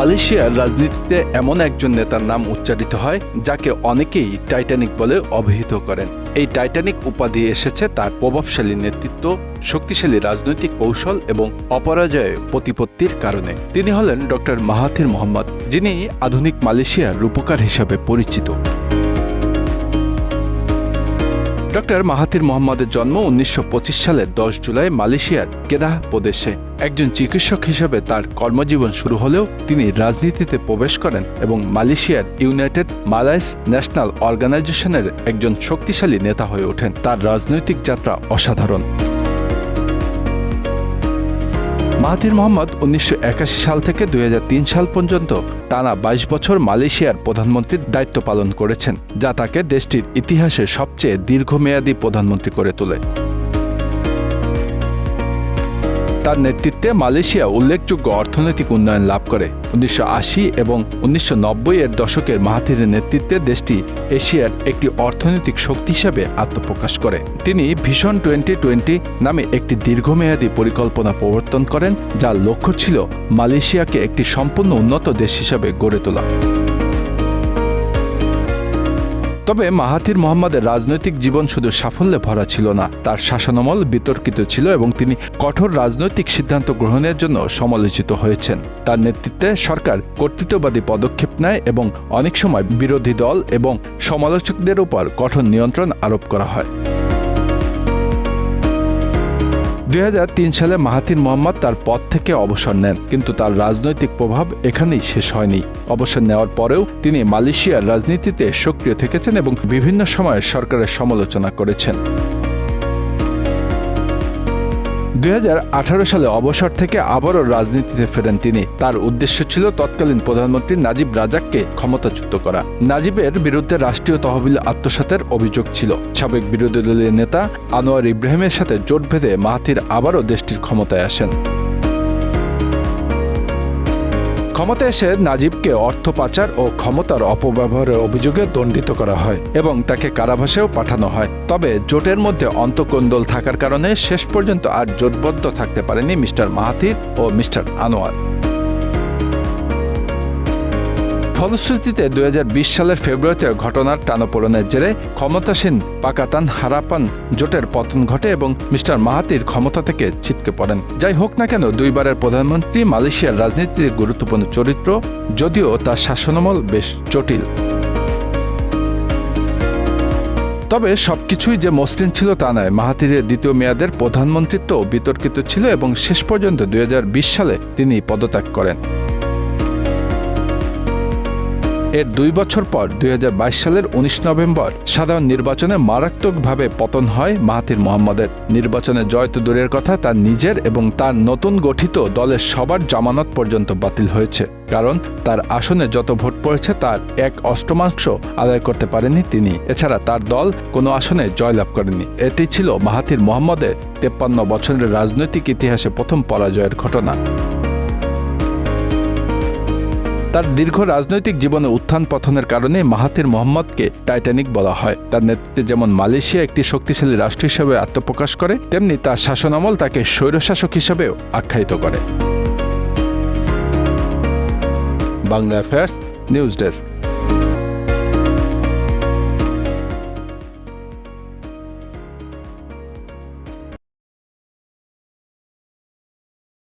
মালয়েশিয়ার রাজনীতিতে এমন একজন নেতার নাম উচ্চারিত হয় যাকে অনেকেই টাইটানিক বলে অভিহিত করেন। এই টাইটানিক উপাধি এসেছে তার প্রভাবশালী নেতৃত্ব, শক্তিশালী রাজনৈতিক কৌশল এবং অপরাজয় প্রতিপত্তির কারণে। তিনি হলেন ডক্টর মাহাথির মোহাম্মদ, যিনি আধুনিক মালয়েশিয়ার রূপকার হিসাবে পরিচিত। ডক্টর মাহাথির মোহাম্মদের জন্ম 1925 সালের 10 জুলাই মালয়েশিয়ার কেদাহ প্রদেশে। একজন চিকিৎসক হিসেবে তার কর্মজীবন শুরু হলেও তিনি রাজনীতিতে প্রবেশ করেন এবং মালয়েশিয়ার ইউনাইটেড মালয়েস ন্যাশনাল অর্গানাইজেশনের একজন শক্তিশালী নেতা হয়ে ওঠেন। তার রাজনৈতিক যাত্রা অসাধারণ। মাহাথির মোহাম্মদ 1981 সাল থেকে 2003 সাল পর্যন্ত টানা 22 বছর মালয়েশিয়ার প্রধানমন্ত্রীর দায়িত্ব পালন করেছেন, যা তাকে দেশটির ইতিহাসে সবচেয়ে দীর্ঘমেয়াদী প্রধানমন্ত্রী করে তোলে। তার নেতৃত্বে মালয়েশিয়া উল্লেখযোগ্য অর্থনৈতিক উন্নয়ন লাভ করে। 1980 এবং 1990 এর দশকের মাহাথিরের নেতৃত্বে দেশটি এশিয়ার একটি অর্থনৈতিক শক্তি হিসেবে আত্মপ্রকাশ করে। তিনি ভিশন 2020 নামে একটি দীর্ঘমেয়াদী পরিকল্পনা প্রবর্তন করেন, যার লক্ষ্য ছিল মালয়েশিয়াকে একটি সম্পূর্ণ উন্নত দেশ হিসেবে গড়ে তোলা। তবে মাহাথির মোহাম্মদের রাজনৈতিক জীবন শুধু সাফল্যে ভরা ছিল না, তার শাসনামল বিতর্কিত ছিল এবং তিনি কঠোর রাজনৈতিক সিদ্ধান্ত গ্রহণের জন্য সমালোচিত হয়েছেন। তার নেতৃত্বে সরকার কর্তৃত্ববাদী পদক্ষেপ নেয় এবং অনেক সময় বিরোধী দল এবং সমালোচকদের উপর কঠোর নিয়ন্ত্রণ আরোপ করা হয়। 2003 সালে মাহাথির মোহাম্মদ তার পদ থেকে অবসর নেন, কিন্তু তার রাজনৈতিক প্রভাব এখানেই শেষ হয়নি। অবসর নেওয়ার পরেও তিনি মালয়েশিয়ার রাজনীতিতে সক্রিয় থেকেছেন এবং বিভিন্ন সময়ে সরকারের সমালোচনা করেছেন। 2018 সালে অবসর থেকে আবারও রাজনীতিতে ফেরেন তিনি। তার উদ্দেশ্য ছিল তৎকালীন প্রধানমন্ত্রী নাজিব রাজাককে ক্ষমতাচ্যুত করা। নাজিবের বিরুদ্ধে রাষ্ট্রীয় তহবিল আত্মসাতের অভিযোগ ছিল। সাবেক বিরোধী দলীয় নেতা আনোয়ার ইব্রাহিমের সাথে জোট বেঁধে মাহাথির আবারও দেশটির ক্ষমতায় আসেন। ক্ষমতায় এসে নাজিবকে অর্থ পাচার ও ক্ষমতার অপব্যবহারের অভিযোগে দণ্ডিত করা হয় এবং তাকে কারাবাসেও পাঠানো হয়। তবে জোটের মধ্যে অন্তঃকোন্দল থাকার কারণে শেষ পর্যন্ত আর জোটবদ্ধ থাকতে পারেনি মিস্টার মাহাথির ও মিস্টার আনোয়ার। ফলশ্রুতিতে 2020 সালের ফেব্রুয়ারিতে ঘটনার টানাপোড়েনের জেরে ক্ষমতাসীন পাকাতান হারাপান জোটের পতন ঘটে এবং মিস্টার মাহাথির ক্ষমতা থেকে ছিটকে পড়েন। যাই হোক না কেন, দুইবারের প্রধানমন্ত্রী মালয়েশিয়ার রাজনীতিতে গুরুত্বপূর্ণ চরিত্র, যদিও তার শাসনামল বেশ জটিল। তবে সবকিছুই যে মসৃণ ছিল তা নয়। মাহাথিরের দ্বিতীয় মেয়াদের প্রধানমন্ত্রিত্ব বিতর্কিত ছিল এবং শেষ পর্যন্ত 2020 সালে তিনি পদত্যাগ করেন। এর 2 বছর পর 2022 সালের 19 নভেম্বর সাধারণ নির্বাচনে মারাত্মকভাবে পতন হয় মাহাথির মোহাম্মদের। নির্বাচনে জয় তো দূরের কথা, তার নিজের এবং তার নতুন গঠিত দলের সবার জামানত পর্যন্ত বাতিল হয়েছে, কারণ তার আসনে যত ভোট পড়েছে তার 1/8 আদায় করতে পারেননি তিনি। এছাড়া তার দল কোনো আসনে জয়লাভ করেনি। এটি ছিল মাহাথির মোহাম্মদের 53 বছরের রাজনৈতিক ইতিহাসে প্রথম পরাজয়ের ঘটনা। তার দীর্ঘ রাজনৈতিক জীবনে উত্থান পতনের কারণে মাহাথির মোহাম্মদকে টাইটানিক বলা হয়। তার নেতৃত্বে যেমন মালয়েশিয়া একটি শক্তিশালী রাষ্ট্র হিসেবে আত্মপ্রকাশ করে, তেমনি তার শাসনামল তাকে স্বৈরশাসক হিসেবেও আখ্যায়িত করে। Bangla affairs news desk.